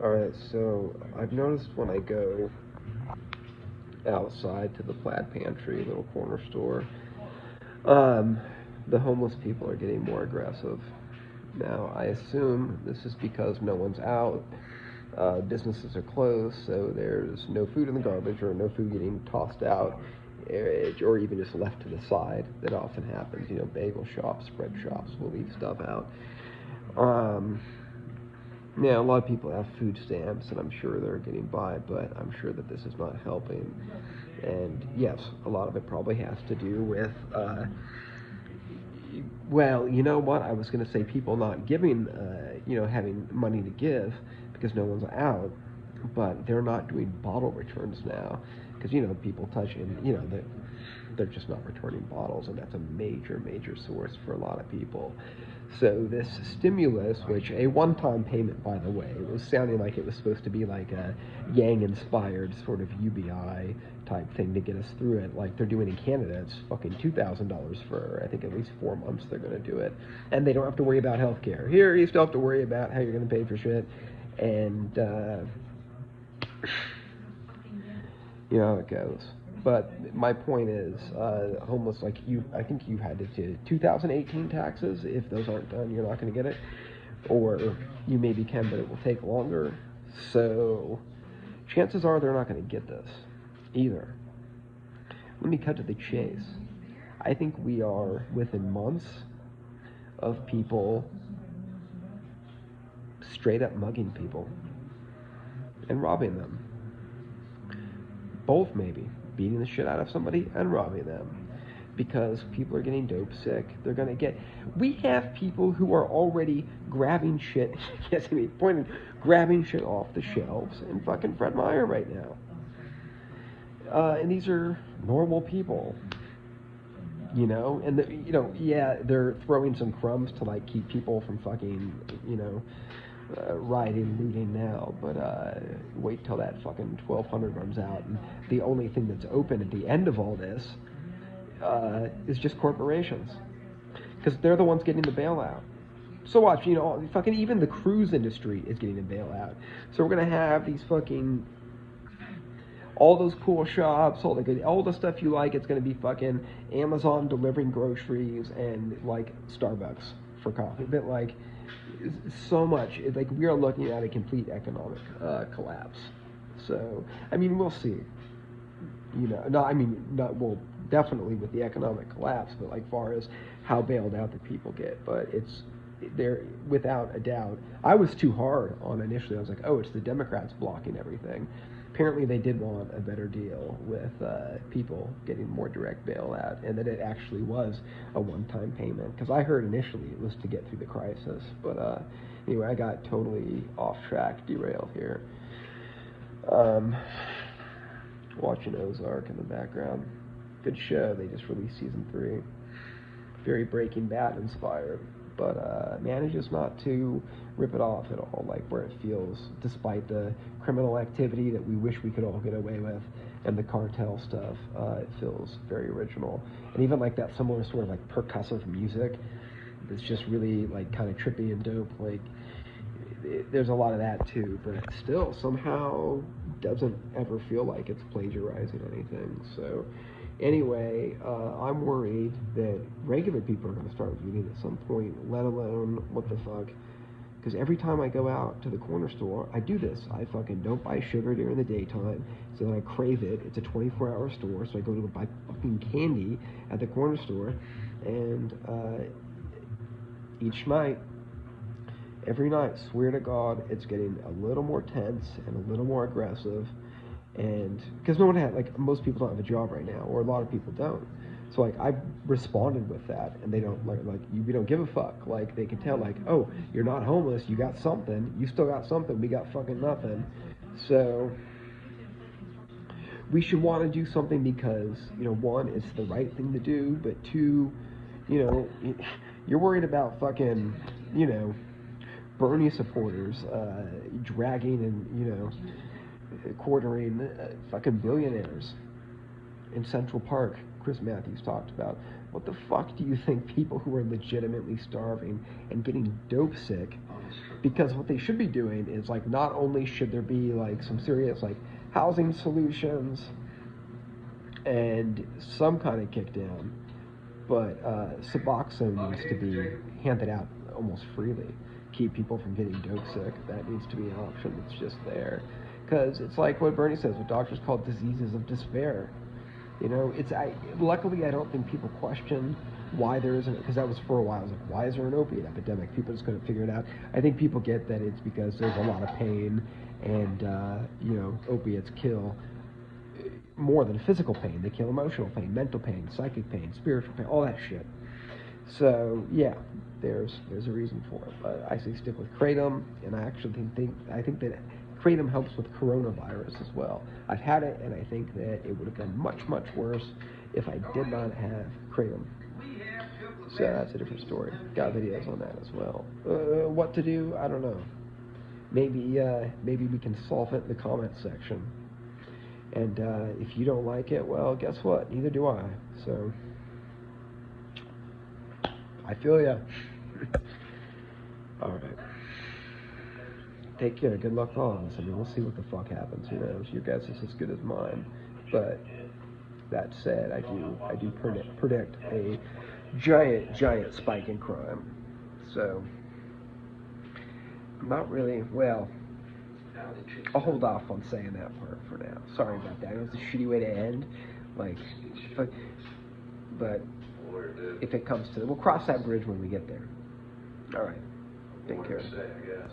Alright, so I've noticed when I go outside to the Plaid Pantry, little corner store, um, the homeless people are getting more aggressive. Now, I assume this is because no one's out, businesses are closed, so there's no food in the garbage or no food getting tossed out, or even just left to the side. That often happens. Bagel shops, bread shops will leave stuff out. Um, Now, a lot of people have food stamps, and I'm sure they're getting by, but I'm sure that this is not helping. And yes, a lot of it probably has to do with, well, you know what? I was going to say people not giving, having money to give because no one's out, but they're not doing bottle returns now because, people touch and, they're just not returning bottles, and that's a major, major source for a lot of people. So this stimulus, which a one-time payment, by the way, it was sounding like it was supposed to be like a Yang-inspired sort of UBI type thing to get us through it, like they're doing in Canada. It's fucking $2,000 for, I think, at least 4 months they're going to do it. And they don't have to worry about health care. Here, you still have to worry about how you're going to pay for shit. And, you know how it goes. But my point is, homeless, like I think you had to do 2018 taxes. If those aren't done, you're not going to get it. Or you maybe can, but it will take longer. So chances are they're not going to get this either. Let me cut to the chase. I think we are within months of people straight up mugging people and robbing them. Both, maybe. Beating the shit out of somebody and robbing them. Because people are getting dope sick. They're going to get... We have people who are already grabbing shit... yes, I mean, pointing... Grabbing shit off the shelves in fucking Fred Meyer right now. And these are normal people. And, yeah, they're throwing some crumbs to, like, keep people from fucking, rioting, looting now, but wait till that fucking 1200 runs out, and the only thing that's open at the end of all this is just corporations, because they're the ones getting the bailout. So watch, fucking even the cruise industry is getting a bailout. So we're gonna have these fucking all those cool shops, all the stuff you like. It's gonna be fucking Amazon delivering groceries and like Starbucks for coffee, but like. So much. Like, we are looking at a complete economic collapse. So, I mean, we'll see. Well, definitely with the economic collapse, but like far as how bailed out the people get. But they're without a doubt. I was too hard on initially. I was like, oh, it's the Democrats blocking everything. Apparently, they did want a better deal with people getting more direct bailout, and that it actually was a one-time payment. Because I heard initially it was to get through the crisis, but anyway, I got totally off track, derailed here. Watching Ozark in the background. Good show. They just released season 3. Very Breaking Bad inspired, but manages not to rip it off at all, like where it feels, despite the criminal activity that we wish we could all get away with, and the cartel stuff, it feels very original. And even like that similar sort of like percussive music, it's just really like kind of trippy and dope. Like there's a lot of that too, but it still somehow doesn't ever feel like it's plagiarizing anything. So anyway, I'm worried that regular people are going to start reading at some point, let alone what the fuck. Because every time I go out to the corner store, I do this. I fucking don't buy sugar during the daytime, so then I crave it. It's a 24-hour store, so I go to buy fucking candy at the corner store, and each night, every night, swear to God, it's getting a little more tense and a little more aggressive. And because no one had, like, most people don't have a job right now, or a lot of people don't. So like I responded with that, and they don't like we don't give a fuck. Like they can tell, like, oh, you're not homeless, you got something, you still got something, we got fucking nothing. So we should want to do something because one, it's the right thing to do, but two, you're worried about fucking Bernie supporters dragging and quartering fucking billionaires in Central Park, Chris Matthews talked about. What the fuck do you think people who are legitimately starving and getting dope sick? Because what they should be doing is like, not only should there be like some serious like housing solutions and some kind of kick down, but Suboxone needs to be handed out almost freely. Keep people from getting dope sick. That needs to be an option that's just there. Because it's like what Bernie says, what doctors call diseases of despair. You know, luckily I don't think people question why there isn't, because that was for a while. I was like, why is there an opiate epidemic? People just couldn't figure it out. I think people get that it's because there's a lot of pain, and you know, opiates kill more than physical pain. They kill emotional pain, mental pain, psychic pain, spiritual pain, all that shit. So yeah, there's a reason for it. But I say stick with kratom, and I actually I think that kratom helps with coronavirus as well. I've had it, and I think that it would have been much worse if I did not have kratom. So that's a different story. Got videos on that as well. What to do? I don't know. Maybe we can solve it in the comments section. And if you don't like it, well, guess what? Neither do I. So I feel ya. All right. Take care. Good luck to all of us. I mean, we'll see what the fuck happens. Who knows? Your guess is as good as mine. But that said, I do predict a giant spike in crime. So I'm not really, well, I'll hold off on saying that part for now. Sorry about that. It was a shitty way to end. Like, but if it comes to it, we'll cross that bridge when we get there. All right. Take care.